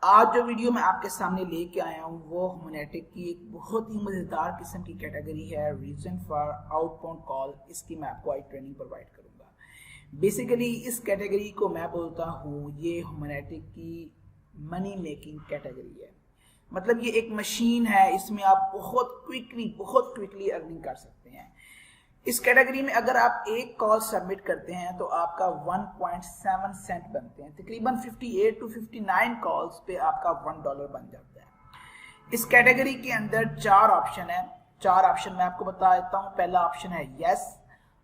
आज जो वीडियो मैं आपके सामने लेके आया हूँ वो ह्यूमैनिटिक की एक बहुत ही मज़ेदार किस्म की कैटेगरी है, रीजन फॉर आउटबाउंड कॉल। इसकी मैं आपको आई ट्रेनिंग प्रोवाइड करूँगा। बेसिकली इस कैटेगरी को मैं बोलता हूँ ये ह्यूमैनिटिक की मनी मेकिंग कैटेगरी है। मतलब ये एक मशीन है, इसमें आप बहुत क्विकली अर्निंग कर सकते हैं। इस कैटेगरी में अगर आप एक कॉल सबमिट करते हैं तो आपका 1.7 सेंट बनते हैं। तकरीबन 58 to 59 कॉल्स पे आपका $1 बन जाता है। इस कैटेगरी के अंदर 4 ऑप्शन है। 4 ऑप्शन मैं आपको बता देता हूँ। पहला ऑप्शन है यस,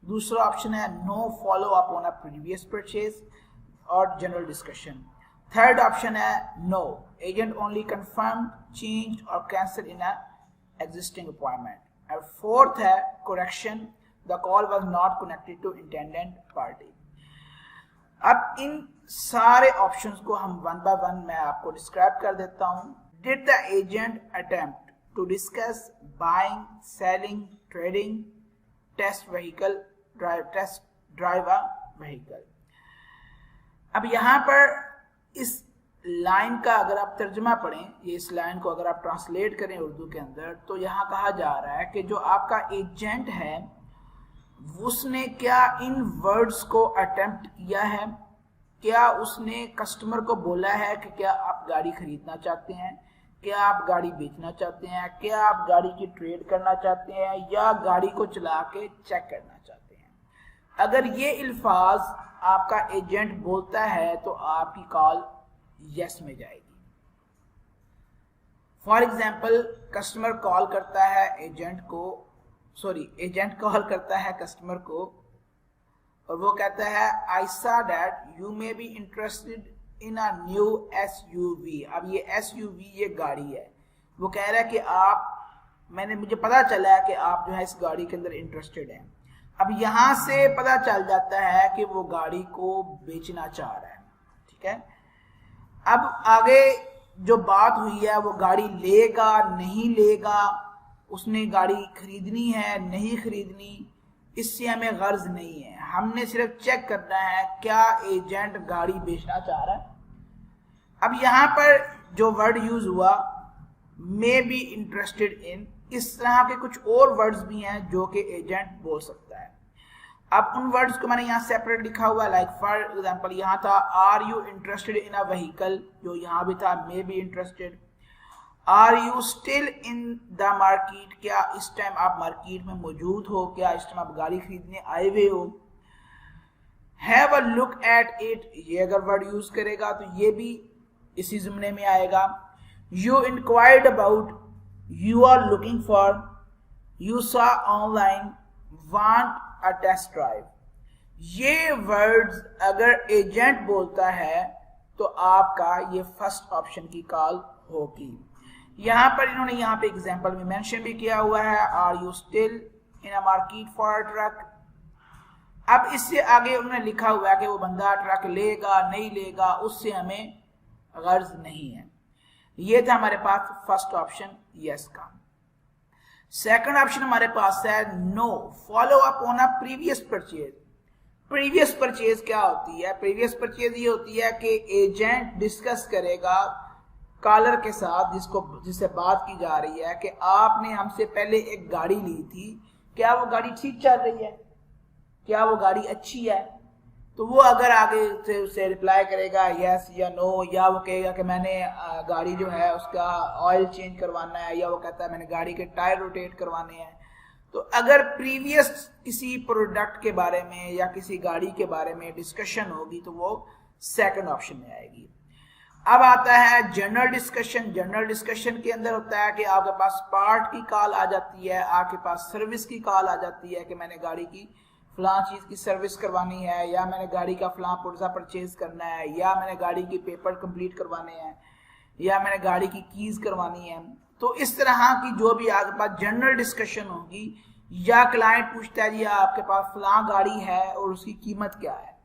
दूसरा ऑप्शन है no follow up on a previous purchase और जनरल डिस्कशन। थर्ड ऑप्शन है no, agent only confirm, change और cancel in a existing appointment. और फोर्थ है correction, The call was not connected to intended party। अब इन सारे options को हम वन बाय वन मैं आपको डिस्क्राइब कर देता हूं। Did the agent attempt to discuss buying, selling, trading, test vehicle, test drive a vehicle। अब यहां पर इस लाइन का अगर आप तर्जुमा पढ़ें, ये इस लाइन को अगर आप ट्रांसलेट करें उर्दू के अंदर, तो यहां कहा जा रहा है कि जो आपका एजेंट है उसने क्या इन वर्ड्स को अटेम्प्ट किया है, क्या उसने कस्टमर को बोला है कि क्या आप गाड़ी खरीदना चाहते हैं, क्या आप गाड़ी बेचना चाहते हैं, क्या आप गाड़ी की ट्रेड करना चाहते हैं या गाड़ी को चला के चेक करना चाहते हैं। अगर ये अल्फाज आपका एजेंट बोलता है तो आपकी कॉल यस में जाएगी। फॉर एग्जाम्पल कस्टमर कॉल करता है एजेंट कॉल करता है कस्टमर को और वो कहता है आई सा that you may be interested in a new SUV। अब ये SUV ये गाड़ी है। वो कह रहा है कि मुझे पता चला है कि आप जो है इस गाड़ी के अंदर इंटरेस्टेड हैं। अब यहां से पता चल जाता है कि वो गाड़ी को बेचना चाह रहा है। ठीक है, अब आगे जो बात हुई है वो गाड़ी लेगा नहीं लेगा, उसने गाड़ी खरीदनी है नहीं खरीदनी, इससे हमें गर्ज नहीं है। हमने सिर्फ चेक करना है क्या एजेंट गाड़ी बेचना चाह रहा है। अब यहां पर जो वर्ड यूज हुआ मे बी इंटरेस्टेड इन, इस तरह के कुछ और वर्ड्स भी हैं जो कि एजेंट बोल सकता है। अब उन वर्ड्स को मैंने यहाँ सेपरेट लिखा हुआ है। लाइक फॉर एग्जांपल यहाँ था are you interested in a vehicle, जो यहाँ भी था may be interested. Are you still in the market, क्या इस टाइम आप मार्केट में मौजूद हो, क्या इस टाइम आप गाड़ी खरीदने आए हुए हो। Have a look at it, ये अगर वर्ड यूज करेगा तो ये भी इसी जुमले में आएगा। You inquired about, you are looking for, you saw online, want a test drive. ये वर्ड्स अगर एजेंट बोलता है तो आपका ये फर्स्ट ऑप्शन की कॉल होगी। यहाँ पर इन्होंने यहाँ पे एग्जांपल में मेंशन भी किया हुआ है are you still in a market for truck. अब इससे आगे उन्होंने लिखा हुआ है कि वो बंदा ट्रक लेगा नहीं लेगा, उससे हमें गर्ज नहीं है। ये था हमारे पास फर्स्ट ऑप्शन यस का। सेकंड ऑप्शन हमारे पास है no follow up on a previous purchase. Previous purchase क्या होती है? प्रीवियस परचेज ये होती है कि एजेंट डिस्कस करेगा कॉलर के साथ जिससे बात की जा रही है कि आपने हमसे पहले एक गाड़ी ली थी, क्या वो गाड़ी ठीक चल रही है, क्या वो गाड़ी अच्छी है। तो वो अगर आगे से उसे रिप्लाई करेगा यस या नो, या वो कहेगा कि मैंने गाड़ी जो है उसका ऑयल चेंज करवाना है, या वो कहता है मैंने गाड़ी के टायर रोटेट करवाने हैं। तो अगर प्रीवियस किसी प्रोडक्ट के बारे में या किसी गाड़ी के बारे में डिस्कशन होगी तो वो सेकंड ऑप्शन में आएगी। अब आता है जनरल डिस्कशन। जनरल डिस्कशन के अंदर होता है कि आपके पास पार्ट की कॉल आ जाती है, आपके पास सर्विस की कॉल आ जाती है कि मैंने गाड़ी की फलां चीज की सर्विस करवानी है, या मैंने गाड़ी का फलां पुर्जा परचेज करना है, या मैंने गाड़ी की पेपर कंप्लीट करवाने हैं, या मैंने गाड़ी की कीज करवानी है। तो इस तरह की जो भी आपके पास जनरल डिस्कशन होगी, या क्लाइंट पूछता है जी आपके पास फलां गाड़ी है और उसकी कीमत क्या है।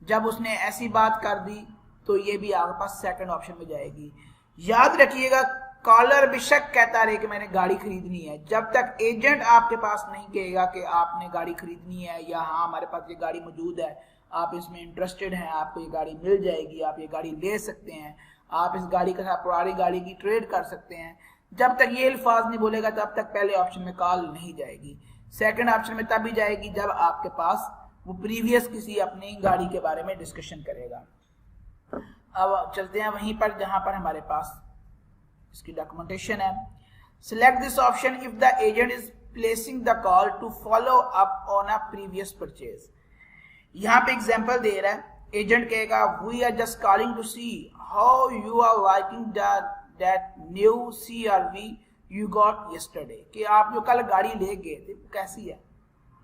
जब उसने ऐसी बात कर दी तो ये भी आपके पास सेकंड ऑप्शन में जाएगी। याद रखिएगा कॉलर बेशक कहता रहे कि मैंने गाड़ी खरीदनी है, जब तक एजेंट आपके पास नहीं कहेगा कि आपने गाड़ी खरीदनी है या हाँ हमारे पास ये गाड़ी मौजूद है, आप इसमें इंटरेस्टेड हैं, आपको ये गाड़ी मिल जाएगी, आप ये गाड़ी ले सकते हैं, आप इस गाड़ी के साथ पुरानी गाड़ी की ट्रेड कर सकते हैं। जब तक ये अल्फाज नहीं बोलेगा तब तक पहले ऑप्शन में कॉल नहीं जाएगी। सेकंड ऑप्शन में तभी जाएगी जब आपके पास वो प्रीवियस किसी अपनी गाड़ी के बारे में डिस्कशन करेगा। अब चलते हैं वहीं पर जहां पर हमारे पास इसकी डॉक्यूमेंटेशन है। Select this option if the agent is placing the call to follow up on a previous purchase. यहाँ पे एग्जांपल दे रहा है, एजेंट कहेगा we are just calling to see how you are liking that new CR-V you got yesterday, कि आप जो कल गाड़ी ले गए थे वो कैसी है,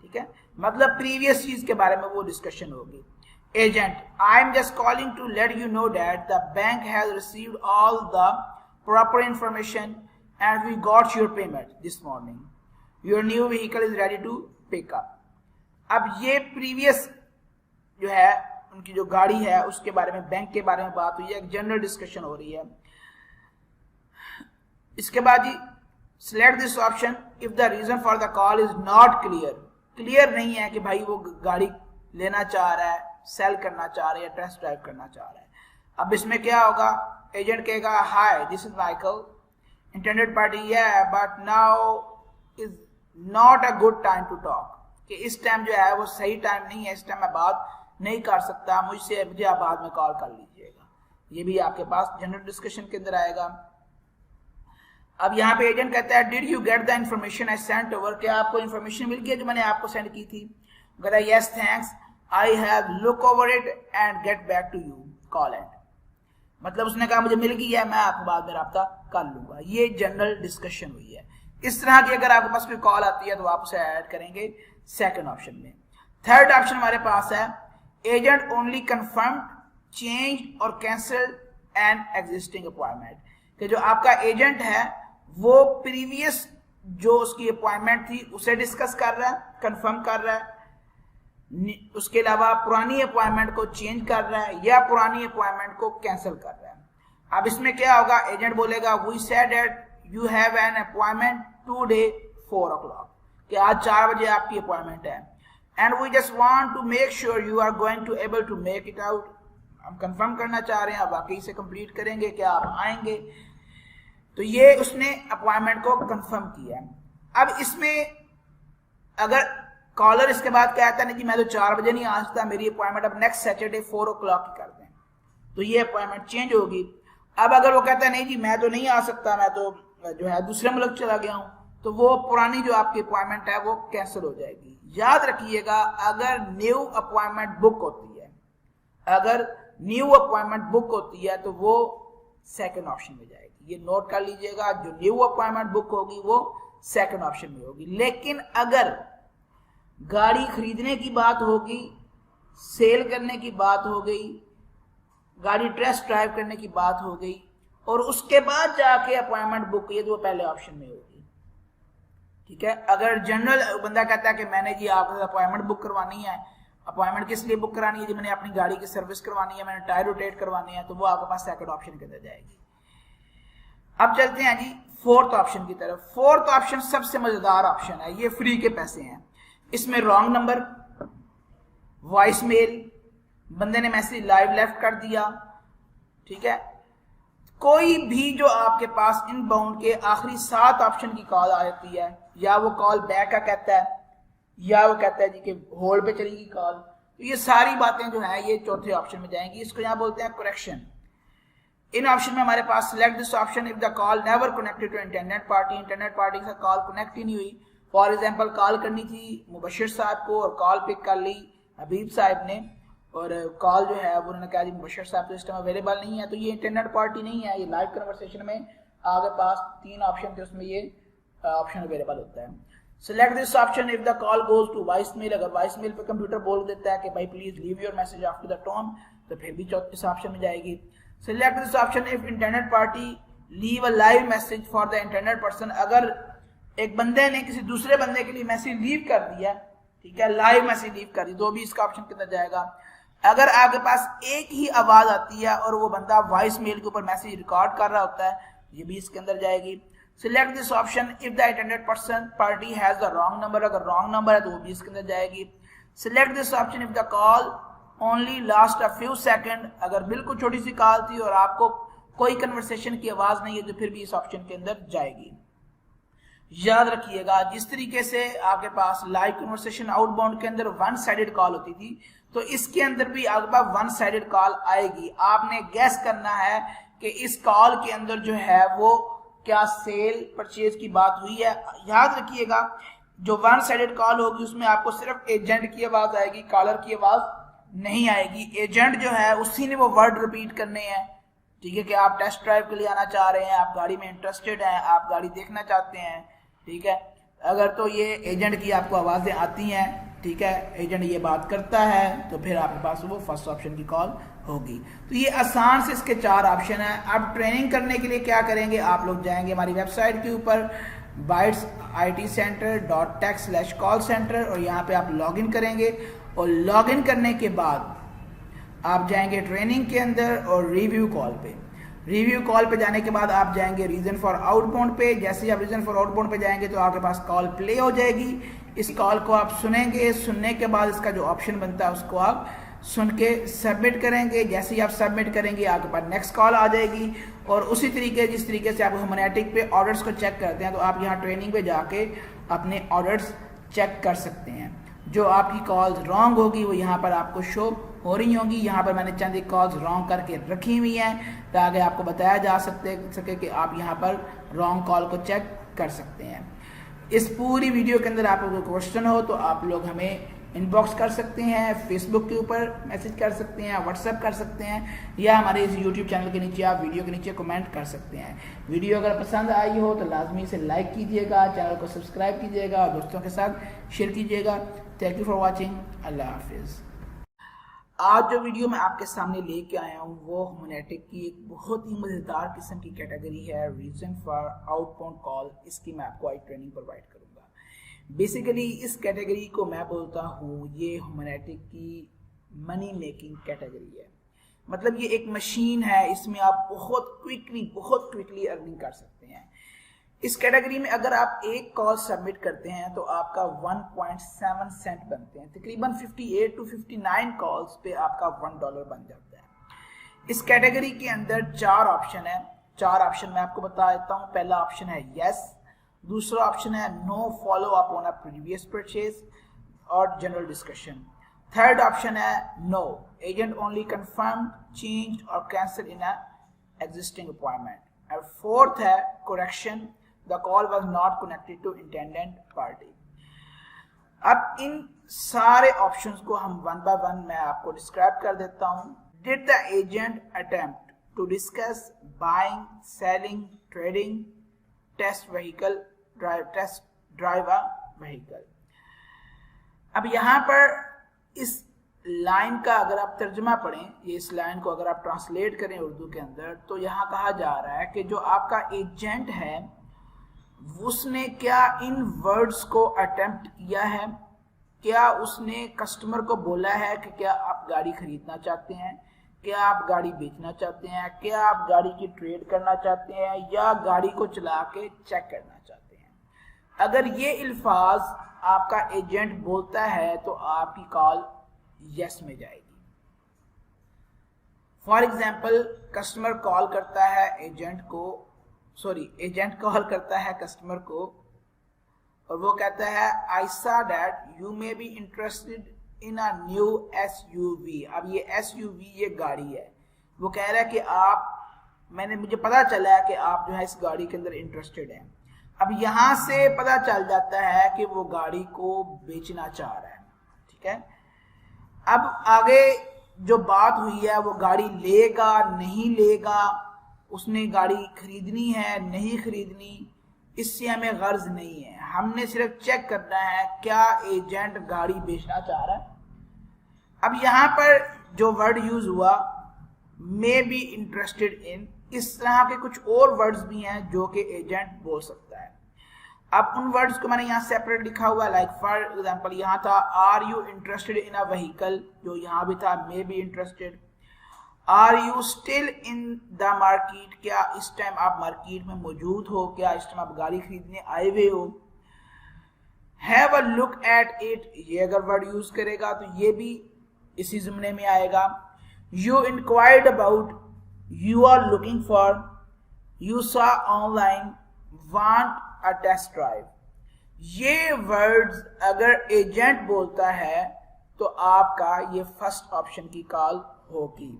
ठीक है, मतलब प्रीवियस चीज के बारे में वो डिस्कशन होगी। Agent, I am just calling to let you know that the bank has received all the proper information and we got your payment this morning, your new vehicle is ready to pick up. अब ये previous जो है उनकी जो गाड़ी है उसके बारे में, बैंक के बारे में बात हुई है, एक जनरल डिस्कशन हो रही है। इसके बाद जी select this option if the reason for the call is not clear, clear नहीं है कि भाई वो गाड़ी लेना चाह रहा है, सेल करना चाह रहा है, टेस्ट ड्राइव करना चाह रहा है। अब इसमें क्या होगा, एजेंट कहेगा hi this is Michael, intended party but now is not a good time to talk, कि इस टाइम जो है वो सही टाइम नहीं है, इस टाइम मैं बात नहीं कर सकता, मुझे आप बाद में कॉल कर लीजिएगा। ये भी आपके पास जनरल डिस्कशन के अंदर आएगा। अब यहाँ पे एजेंट कहता है did you get the information I sent over, क्या आपको इंफॉर्मेशन मिल गई जो मैंने आपको सेंड की थी। कहता है yes thanks I have look over it and get back to you call and, मतलब उसने कहा मुझे मिल गई है, मैं आपको बाद में राब्ता कर लूंगा। ये जनरल डिस्कशन हुई है। इस तरह की अगर आपके पास कोई कॉल आती है तो आप उसे ऐड करेंगे सेकंड ऑप्शन में। थर्ड ऑप्शन हमारे पास है एजेंट ओनली कंफर्म चेंज और कैंसल एन एग्जिस्टिंग अपॉइंटमेंट, कि जो आपका एजेंट है वो प्रीवियस जो उसकी अपॉइंटमेंट थी उसे डिस्कस कर रहा है, कंफर्म कर रहा है, उसके अलावा पुरानी अपॉइंटमेंट को चेंज कर रहा है या पुरानी अपॉइंटमेंट को कैंसिल कर रहा है। अब इसमें क्या होगा, एजेंट बोलेगा we said that you have an appointment today 4 o'clock, कि आज 4 बजे आपकी अपॉइंटमेंट है, and we just want to make sure you are going to able to make it out, हम कंफर्म करना चाह रहे हैं आप वाकई से कंप्लीट करेंगे, क्या आप आएंगे। तो ये उसने अपॉइंटमेंट को कंफर्म किया। अब इसमें अगर कॉलर इसके बाद कहता है नहीं जी मैं तो 4 बजे नहीं आ सकता, मेरी अपॉइंटमेंट अब नेक्स्ट सैटरडे 4 o'clock की कर दें, तो ये अपॉइंटमेंट चेंज होगी। अब अगर वो कहता है नहीं जी मैं तो नहीं आ सकता, मैं तो जो है दूसरे मुल्क चला गया हूं, तो वो पुरानी जो आपकी अपॉइंटमेंट है वो कैंसिल हो जाएगी। याद रखिएगा अगर न्यू अपॉइंटमेंट बुक होती है, अगर न्यू अपॉइंटमेंट बुक होती है तो वो सेकंड ऑप्शन में जाएगी। ये नोट कर लीजिएगा, जो न्यू अपॉइंटमेंट बुक होगी वो सेकंड ऑप्शन में होगी। लेकिन अगर गाड़ी खरीदने की बात होगी, सेल करने की बात हो गई, गाड़ी टेस्ट ड्राइव करने की बात हो गई और उसके बाद जाके अपॉइंटमेंट बुक की, तो वो पहले ऑप्शन में होगी, ठीक है। अगर जनरल बंदा कहता है कि मैंने जी आपसे अपॉइंटमेंट बुक करवानी है, अपॉइंटमेंट किस लिए बुक करानी है जी, मैंने अपनी गाड़ी की सर्विस करवानी है, मैंने टायर रोटेट करवानी है, तो वो आपके पास सेकंड ऑप्शन के अंदर जाएगी। अब चलते हैं जी फोर्थ ऑप्शन की तरफ। फोर्थ ऑप्शन सबसे मजेदार ऑप्शन है, ये फ्री के पैसे हैं। इसमें रॉन्ग नंबर, वॉइस मेल, बंदे ने मैसेज लाइव लेफ्ट कर दिया, ठीक है, कोई भी जो आपके पास इनबाउंड के आखिरी 7 ऑप्शन की कॉल आ जाती है, या वो कॉल बैक का कहता है या वो कहता है जी कि होल्ड पे चलेगी कॉल, तो ये सारी बातें जो है ये चौथे ऑप्शन में जाएंगी। इसको यहाँ बोलते हैं करेक्शन। इन ऑप्शन में हमारे पास select this option if the call never connected to internet party, internet party के साथ कॉल कनेक्ट ही नहीं हुई। फॉर एग्जांपल कॉल करनी थी मुबशिर साहब को और कॉल पिक कर ली हबीब साहब ने, और कॉल जो है उन्होंने कहा जी मुबशिर साहब तो इस टाइम अवेलेबल नहीं है, तो ये इंटरनेट पार्टी नहीं है, ये लाइव कन्वर्सेशन में आगे पास 3 ऑप्शन थे उसमें ये ऑप्शन अवेलेबल होता है। Select this option if the call goes to voice mail, अगर वॉइस मेल पे कंप्यूटर बोल देता है कि भाई please leave your message after the tone, तो फिर भी इस ऑप्शन में जाएगी। Select this option if internet party leave a live message for the internet person, अगर एक बंदे ने किसी दूसरे बंदे के लिए मैसेज लीव कर दिया, ठीक है, लाइव मैसेज लीव कर दी, तो भी इसका ऑप्शन के अंदर जाएगा। अगर आपके पास एक ही आवाज आती है और वो बंदा वॉइस मेल के ऊपर मैसेज रिकॉर्ड कर रहा होता है, ये भी इसके अंदर जाएगी। Select this option if the internet person party has the wrong number, अगर रॉन्ग नंबर है तो वो भी इसके अंदर जाएगी। Select this option if the call only last a few second, अगर बिल्कुल छोटी सी कॉल थी और आपको कोई कन्वर्सेशन की आवाज नहीं है तो फिर भी इस ऑप्शन के अंदर जाएगी। याद रखिएगा, जिस तरीके से आपके पास लाइव कन्वर्सेशन आउटबाउंड के अंदर वन साइडेड कॉल होती थी, तो इसके अंदर भी आपके पास वन साइडेड कॉल आएगी। आपने गैस करना है कि इस कॉल के अंदर जो है वो क्या सेल परचेज की बात हुई है। याद रखिएगा, जो वन साइडेड कॉल होगी उसमें आपको सिर्फ एजेंट की आवाज आएगी, कॉलर की आवाज नहीं आएगी। एजेंट जो है उसी ने वो वर्ड रिपीट करने हैं, ठीक है, कि आप टेस्ट ड्राइव के लिए आना चाह रहे हैं, आप गाड़ी में इंटरेस्टेड हैं, आप गाड़ी देखना चाहते हैं, ठीक है। अगर तो ये एजेंट की आपको आवाजें आती हैं, ठीक है, एजेंट ये बात करता है, तो फिर आपके पास वो फर्स्ट ऑप्शन की कॉल होगी। तो ये आसान से इसके 4 ऑप्शन हैं। अब ट्रेनिंग करने के लिए क्या करेंगे, आप लोग जाएंगे हमारी वेबसाइट के ऊपर bytesitcenter.tech/call-center और यहाँ पे आप लॉगिन करेंगे और लॉगिन करने के बाद आप जाएंगे ट्रेनिंग के अंदर और रिव्यू कॉल पे। रिव्यू कॉल पे जाने के बाद आप जाएंगे रीजन फॉर आउटबाउंड पे। जैसे ही आप रीजन फॉर आउटबाउंड पे जाएंगे तो आपके पास कॉल प्ले हो जाएगी। इस कॉल को आप सुनेंगे, सुनने के बाद इसका जो ऑप्शन बनता है उसको आप सुन के सबमिट करेंगे। जैसे ही आप सबमिट करेंगे आपके पास नेक्स्ट कॉल आ जाएगी। और उसी तरीके जिस तरीके से आप ह्यूमैनिटिक पे ऑर्डर्स को चेक करते हैं, तो आप यहाँ ट्रेनिंग पे जाके अपने ऑर्डर्स चेक कर सकते हैं। जो आपकी कॉल्स रॉन्ग होगी वो यहाँ पर आपको शो हो रही होंगी। यहाँ पर मैंने चंद कॉल्स रॉन्ग करके रखी हुई हैं ताकि आपको बताया जा सके कि आप यहाँ पर रॉन्ग कॉल को चेक कर सकते हैं। इस पूरी वीडियो के अंदर आप लोगों को क्वेश्चन हो तो आप लोग हमें इनबॉक्स कर सकते हैं, फेसबुक के ऊपर मैसेज कर सकते हैं, व्हाट्सएप कर सकते हैं, या हमारे इस यूट्यूब चैनल के नीचे आप वीडियो के नीचे कमेंट कर सकते हैं। वीडियो अगर पसंद आई हो तो लाजमी से लाइक कीजिएगा, चैनल को सब्सक्राइब कीजिएगा और दोस्तों के साथ शेयर कीजिएगा। Thank you for watching. अल्लाह हाफिज़। आज जो वीडियो मैं आपके सामने लेके आया हूँ वो ह्यूमैनिटिक की एक बहुत ही मज़ेदार किस्म की कैटेगरी है, रीजन फॉर आउटबाउंड कॉल। इसकी मैं आपको आज ट्रेनिंग प्रोवाइड करूँगा। बेसिकली इस कैटेगरी को मैं बोलता हूँ ये ह्यूमैनिटिक की मनी मेकिंग कैटेगरी है। मतलब ये एक मशीन है, इसमें आप बहुत क्विकली अर्निंग कर सकते हैं। इस कैटेगरी में अगर आप एक कॉल सबमिट करते हैं तो आपका 1.7 सेंट बनते हैं। तकरीबन 58 to 59 कॉल्स पे आपका $1 बन जाता है। इस कैटेगरी के अंदर 4 ऑप्शन है। 4 ऑप्शन मैं आपको बता देता हूँ। पहला ऑप्शन है यस, दूसरा ऑप्शन है no follow up on a previous purchase और जनरल डिस्कशन। थर्ड ऑप्शन है no, agent only confirm, change और cancel in a existing appointment. और फोर्थ है correction, the call was not connected to intended party. अब इन सारे options को हम वन बाय वन मैं आपको डिस्क्राइब कर देता हूं। Did the agent attempt to discuss buying, selling, trading, test vehicle, drive a vehicle. अब यहां पर इस लाइन का अगर आप तर्जुमा पढ़ें, ये इस लाइन को अगर आप ट्रांसलेट करें उर्दू के अंदर, तो यहाँ कहा जा रहा है कि जो आपका एजेंट है उसने क्या इन वर्ड्स को अटेम्प्ट किया है, क्या उसने कस्टमर को बोला है कि क्या आप गाड़ी खरीदना चाहते हैं, क्या आप गाड़ी बेचना चाहते हैं, क्या आप गाड़ी की ट्रेड करना चाहते हैं, या गाड़ी को चला के चेक करना चाहते हैं। अगर ये अल्फाज आपका एजेंट बोलता है तो आपकी कॉल यस में जाएगी। फॉर एग्जाम्पल, कस्टमर कॉल करता है एजेंट कॉल करता है कस्टमर को और वो कहता है I saw that you may be interested in a new SUV। अब ये SUV ये गाड़ी है। वो कह रहा है कि मुझे पता चला है कि आप जो है इस गाड़ी के अंदर इंटरेस्टेड हैं। अब यहां से पता चल जाता है कि वो गाड़ी को बेचना चाह रहा है, ठीक है। अब आगे जो बात हुई है वो गाड़ी लेगा नहीं लेगा, उसने गाड़ी खरीदनी है नहीं खरीदनी, इससे हमें गर्ज नहीं है। हमने सिर्फ चेक करना है क्या एजेंट गाड़ी बेचना चाह रहा है। अब यहाँ पर जो वर्ड यूज हुआ मे बी इंटरेस्टेड इन, इस तरह के कुछ और वर्ड्स भी हैं जो कि एजेंट बोल सकता है। अब उन वर्ड्स को मैंने यहाँ सेपरेट लिखा हुआ है। लाइक फॉर एग्जांपल यहाँ था are you interested in a vehicle, जो यहाँ भी था may be interested. Are you still in the market, क्या इस टाइम आप मार्केट में मौजूद हो, क्या इस टाइम आप गाड़ी खरीदने आए हुए हो। Have a look at it, ये अगर वर्ड यूज करेगा तो ये भी इसी जुमले में आएगा। You inquired about, you are looking for, you saw online, want a test drive. ये वर्ड्स अगर एजेंट बोलता है तो आपका ये फर्स्ट ऑप्शन की कॉल होगी।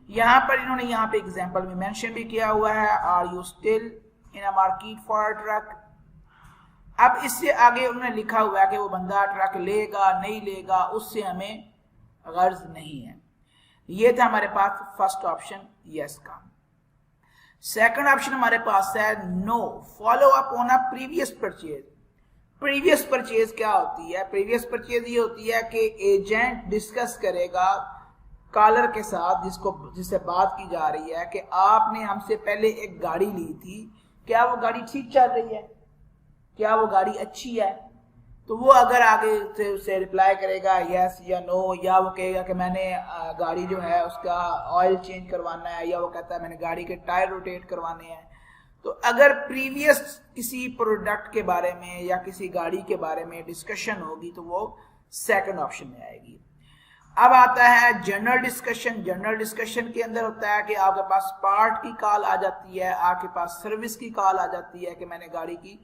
यहां पर इन्होंने यहां पे एग्जांपल में मेंशन भी किया हुआ है, are you still in a market for a truck. अब इससे आगे उन्होंने लिखा हुआ है कि वो बंदा ट्रक लेगा नहीं लेगा, उससे हमें गर्ज नहीं है। ये था हमारे पास फर्स्ट ऑप्शन यस का। सेकंड ऑप्शन हमारे पास है no, follow up on a previous purchase. Previous purchase क्या होती है? प्रीवियस परचेज ये होती है कि एजेंट डिस्कस करेगा कॉलर के साथ जिससे बात की जा रही है कि आपने हमसे पहले एक गाड़ी ली थी, क्या वो गाड़ी ठीक चल रही है, क्या वो गाड़ी अच्छी है? तो वो अगर आगे से उसे रिप्लाई करेगा यस या नो, या वो कहेगा कि मैंने गाड़ी जो है उसका ऑयल चेंज करवाना है, या वो कहता है मैंने गाड़ी के टायर रोटेट करवाने हैं। तो अगर प्रीवियस किसी प्रोडक्ट के बारे में या किसी गाड़ी के बारे में डिस्कशन होगी तो वो सेकंड ऑप्शन में आएगी। अब आता है जनरल डिस्कशन। जनरल डिस्कशन के अंदर होता है कि आपके पास पार्ट की कॉल आ जाती है, आपके पास सर्विस की कॉल आ जाती है कि मैंने गाड़ी की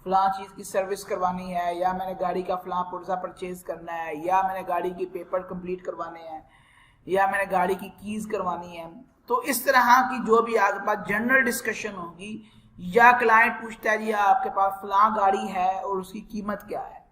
फलां चीज की सर्विस करवानी है, या मैंने गाड़ी का फलां पुर्जा परचेज करना है, या मैंने गाड़ी की पेपर कंप्लीट करवाने हैं, या मैंने गाड़ी की कीज करवानी है। तो इस तरह की जो भी आपके पास जनरल डिस्कशन होगी, या क्लाइंट पूछता है जी आपके पास फलां गाड़ी है और उसकी कीमत क्या है,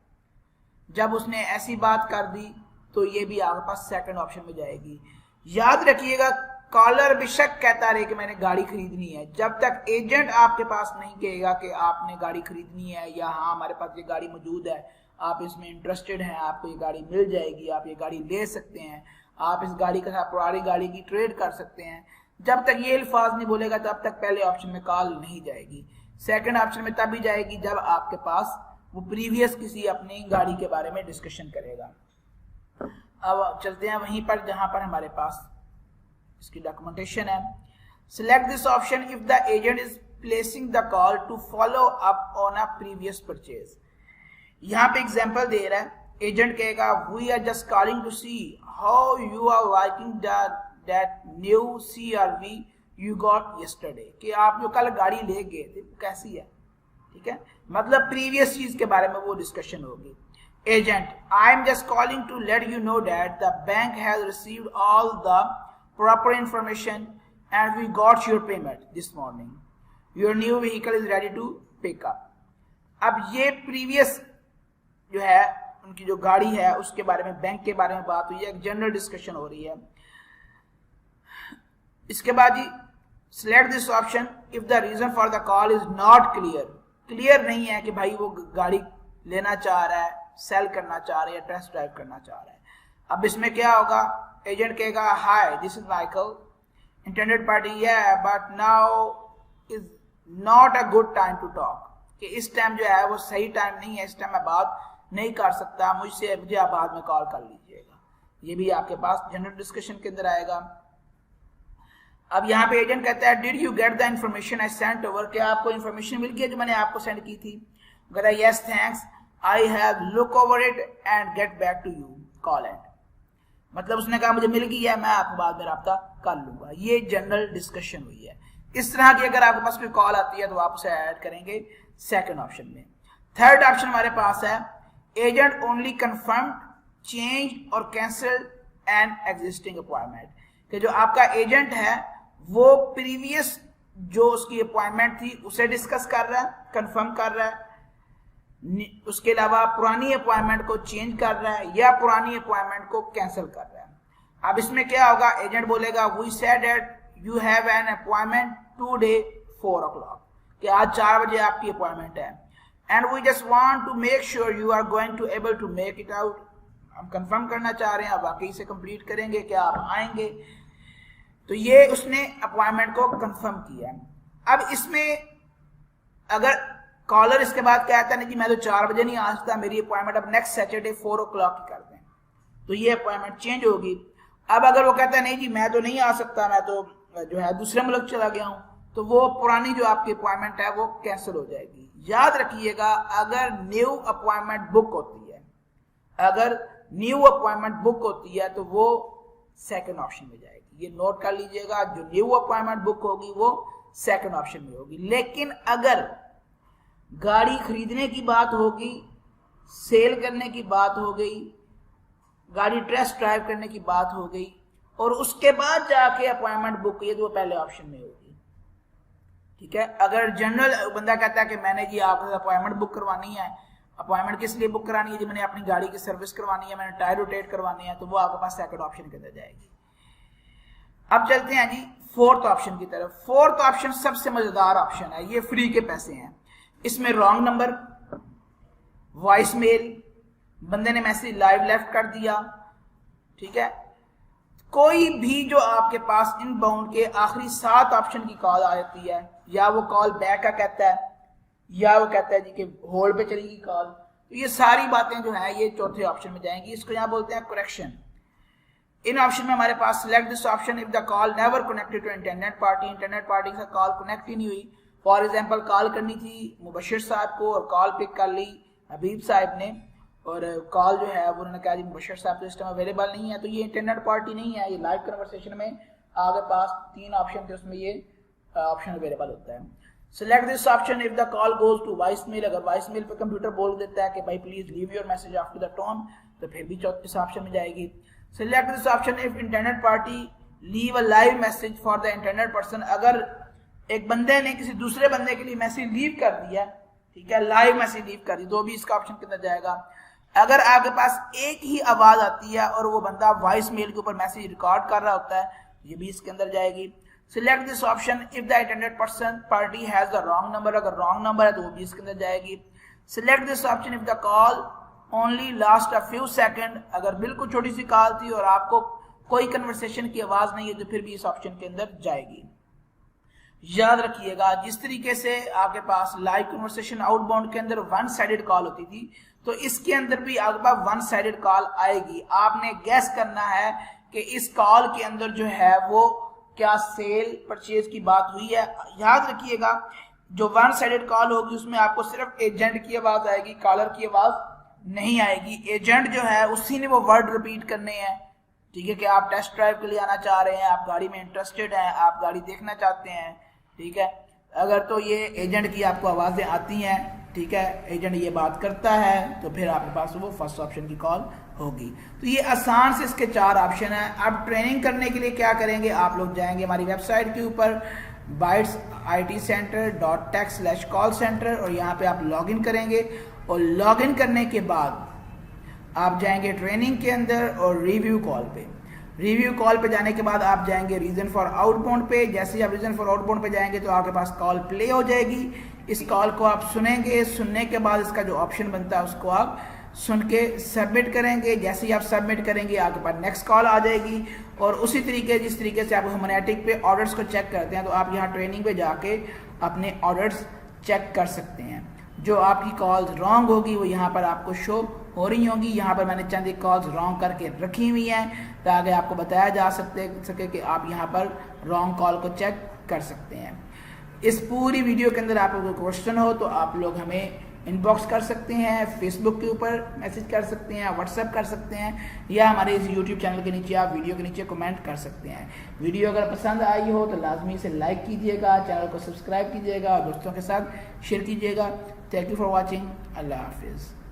जब उसने ऐसी बात कर दी तो ये भी आपके पास सेकंड ऑप्शन में जाएगी। याद रखिएगा कॉलर बेशक कहता रहे कि मैंने गाड़ी खरीदनी है, जब तक एजेंट आपके पास नहीं कहेगा कि आपने गाड़ी खरीदनी है या हाँ हमारे पास ये गाड़ी मौजूद है, आप इसमें इंटरेस्टेड हैं, आपको ये गाड़ी मिल जाएगी, आप ये गाड़ी ले सकते हैं, आप इस गाड़ी के साथ पुरानी गाड़ी की ट्रेड कर सकते हैं, जब तक ये अल्फाज नहीं बोलेगा तब तक पहले ऑप्शन में कॉल नहीं जाएगी। सेकंड ऑप्शन में तभी जाएगी जब आपके पास वो प्रीवियस किसी अपनी गाड़ी के बारे में डिस्कशन करेगा। अब चलते हैं वहीं पर जहां पर हमारे पास इसकी डॉक्यूमेंटेशन है। Select this option if the agent is placing the call to follow up on a previous purchase. यहां पे एग्जांपल दे रहा है, एजेंट कहेगा we are just calling to see how you are liking that new CR-V you got yesterday, कि आप जो कल गाड़ी ले गए थे कैसी है, ठीक है, मतलब प्रीवियस चीज के बारे में वो डिस्कशन होगी। Agent I am just calling to let you know that the bank has received all the proper information and we got your payment this morning. Your new vehicle is ready to pick up. अब ये previous जो है उनकी जो गाड़ी है उसके बारे में, बैंक के बारे में बात हुई है, एक जनरल डिस्कशन हो रही है। इसके बाद ही select this option if the reason for the call is not clear. Clear नहीं है कि भाई वो गाड़ी लेना चाह रहा है, सेल करना चाह रहा है या टेस्ट ड्राइव करना चाह रहा है। अब इसमें क्या होगा, एजेंट कहेगा hi this is Michael, intended party but now is not a good time to talk, कि इस टाइम जो है वो सही टाइम नहीं है, इस टाइम मैं बात नहीं कर सकता, मुझे आप बाद में कॉल कर लीजिएगा। ये भी आपके पास जनरल डिस्कशन के अंदर आएगा। अब यहाँ पे एजेंट कहता है did you get the information I sent over, क्या आपको इंफॉर्मेशन मिल गई जो मैंने आपको सेंड की थी? कहता है yes thanks I have look over it and get back to you call and, मतलब उसने कहा मुझे मिल गई है, मैं आपको बाद में राब्ता कर लूंगा। ये जनरल डिस्कशन हुई है। इस तरह की अगर आपके पास कोई कॉल आती है तो आप उसे ऐड करेंगे सेकंड ऑप्शन में। थर्ड ऑप्शन हमारे पास है एजेंट ओनली कंफर्म चेंज और कैंसल एन एग्जिस्टिंग अपॉइंटमेंट, कि जो आपका एजेंट है वो प्रीवियस जो उसकी अपॉइंटमेंट थी उसे डिस्कस कर रहा है, कंफर्म कर रहा है, उसके अलावा पुरानी अपॉइंटमेंट को चेंज कर रहा है या पुरानी अपॉइंटमेंट को कैंसिल कर रहा है। अब इसमें क्या होगा, एजेंट बोलेगा we said that you have an appointment today 4 o'clock, कि आज 4 बजे आपकी अपॉइंटमेंट है, and we just want to make sure you are going to able to make it out, हम कंफर्म करना चाह रहे हैं आप वाकई से कंप्लीट करेंगे, क्या आप आएंगे? तो ये उसने अपॉइंटमेंट को कंफर्म किया। अब इसमें अगर कॉलर इसके बाद कहता है नहीं कि मैं तो 4 बजे नहीं आ सकता, मेरी अपॉइंटमेंट अब नेक्स्ट सैटरडे 4 o'clock की कर दें, तो ये अपॉइंटमेंट चेंज होगी। अब अगर वो कहता है नहीं जी मैं तो नहीं आ सकता, मैं तो जो है दूसरे मुल्क चला गया हूं, तो वो पुरानी जो आपकी अपॉइंटमेंट है वो कैंसिल हो जाएगी। याद रखिएगा अगर न्यू अपॉइंटमेंट बुक होती है, अगर न्यू अपॉइंटमेंट बुक होती है तो वो सेकंड ऑप्शन में जाएगी। ये नोट कर लीजिएगा, जो न्यू अपॉइंटमेंट बुक होगी वो सेकंड ऑप्शन में होगी। लेकिन अगर गाड़ी खरीदने की बात होगी, सेल करने की बात हो गई, गाड़ी टेस्ट ड्राइव करने की बात हो गई और उसके बाद जाके अपॉइंटमेंट बुक की, तो वो पहले ऑप्शन में होगी। ठीक है, अगर जनरल बंदा कहता है कि मैंने जी आपसे अपॉइंटमेंट बुक करवानी है, अपॉइंटमेंट किस लिए बुक करानी है जी, मैंने अपनी गाड़ी की सर्विस करवानी है, मैंने टायर रोटेट करवानी है, तो वो आपके पास सेकंड ऑप्शन के अंदर जाएगी। अब चलते हैं जी फोर्थ ऑप्शन की तरफ। फोर्थ ऑप्शन सबसे मजेदार ऑप्शन है, ये फ्री के पैसे हैं। इसमें रॉन्ग नंबर, वॉइस मेल, बंदे ने मैसेज लाइव लेफ्ट कर दिया, ठीक है, कोई भी जो आपके पास इनबाउंड के आखिरी 7 ऑप्शन की कॉल आ जाती है, या वो कॉल बैक का कहता है या वो कहता है जी कि होल्ड पे चलेगी कॉल, तो ये सारी बातें जो है ये चौथे ऑप्शन में जाएंगी। इसको यहाँ बोलते हैं करेक्शन। इन ऑप्शन में हमारे पास select this option if the call never connected to internet party, internet party के साथ कॉल कनेक्ट ही नहीं हुई। फॉर एग्जांपल कॉल करनी थी मुबशिर साहब को और कॉल पिक कर ली हबीब साहब ने, और कॉल जो है वो उन्होंने कहा जी मुबशिर साहब तो इस टाइम अवेलेबल नहीं है, तो ये इंटरनेट पार्टी नहीं है, ये लाइव कन्वर्सेशन में आपके पास 3 ऑप्शन थे, उसमें ये ऑप्शन अवेलेबल होता है। Select this option if the call goes to voice mail, अगर वॉइस मेल पे कंप्यूटर बोल देता है कि भाई please leave your message after the tone, तो फिर भी इस ऑप्शन में जाएगी। Select this option if internet party leave a live message for the internet person, अगर एक बंदे ने किसी दूसरे बंदे के लिए मैसेज लीव कर दिया, ठीक है, लाइव मैसेज लीव कर दी, तो भी इसका ऑप्शन कितना जाएगा। अगर आपके पास एक ही आवाज आती है और वो बंदा वॉइस मेल के ऊपर मैसेज रिकॉर्ड कर रहा होता है, ये भी इसके अंदर जाएगी। Select this option if the internet person party has the wrong number, अगर रॉन्ग नंबर है तो वो भी इसके अंदर जाएगी। Select this option if the call only last a few second, अगर बिल्कुल छोटी सी कॉल थी और आपको कोई कन्वर्सेशन की आवाज नहीं है, तो फिर भी इस ऑप्शन के अंदर जाएगी। याद रखिएगा, जिस तरीके से आपके पास लाइव कन्वर्सेशन आउटबाउंड के अंदर वन साइडेड कॉल होती थी, तो इसके अंदर भी आपके पास वन साइडेड कॉल आएगी। आपने गैस करना है कि इस कॉल के अंदर जो है वो क्या सेल परचेज की बात हुई है। याद रखिएगा, जो वन साइडेड कॉल होगी उसमें आपको सिर्फ एजेंट की आवाज आएगी, कॉलर की आवाज नहीं आएगी। एजेंट जो है उसी ने वो वर्ड रिपीट करने हैं, ठीक है, कि आप टेस्ट ड्राइव के लिए आना चाह रहे हैं, आप गाड़ी में इंटरेस्टेड हैं, आप गाड़ी देखना चाहते हैं, ठीक है। अगर तो ये एजेंट की आपको आवाजें आती हैं, ठीक है, एजेंट ये बात करता है, तो फिर आपके पास वो फर्स्ट ऑप्शन की कॉल होगी। तो ये आसान से इसके 4 ऑप्शन हैं। अब ट्रेनिंग करने के लिए क्या करेंगे, आप लोग जाएंगे हमारी वेबसाइट के ऊपर bytesitcenter.tech/call center और यहाँ पे आप लॉगिन करेंगे, और लॉगिन करने के बाद आप जाएंगे ट्रेनिंग के अंदर और रिव्यू कॉल पे। रिव्यू कॉल पे जाने के बाद आप जाएंगे रीजन फॉर आउटबाउंड पे। जैसे ही आप रीजन फॉर आउटबाउंड पे जाएंगे तो आपके पास कॉल प्ले हो जाएगी। इस कॉल को आप सुनेंगे, सुनने के बाद इसका जो ऑप्शन बनता है उसको आप सुन के सबमिट करेंगे। जैसे ही आप सबमिट करेंगे आपके पास नेक्स्ट कॉल आ जाएगी। और उसी तरीके जिस तरीके से आप ह्यूमैनिटिक पे ऑर्डर्स को चेक करते हैं, तो आप यहाँ ट्रेनिंग पे जाके अपने ऑर्डर्स चेक कर सकते हैं। जो आपकी कॉल्स रॉन्ग होगी वो यहाँ पर आपको शो हो रही होंगी। यहाँ पर मैंने चंद एक कॉल्स रॉन्ग करके रखी हुई हैं ताकि आपको बताया जा सके कि आप यहाँ पर रॉन्ग कॉल को चेक कर सकते हैं। इस पूरी वीडियो के अंदर आपको कोई क्वेश्चन हो तो आप लोग हमें इनबॉक्स कर सकते हैं, फेसबुक के ऊपर मैसेज कर सकते हैं, व्हाट्सएप कर सकते हैं, या हमारे इस यूट्यूब चैनल के नीचे आप वीडियो के नीचे कमेंट कर सकते हैं। वीडियो अगर पसंद आई हो तो लाजमी से लाइक कीजिएगा, चैनल को सब्सक्राइब कीजिएगा और दोस्तों के साथ शेयर कीजिएगा। Thank you for watching. अल्लाह हाफिज़।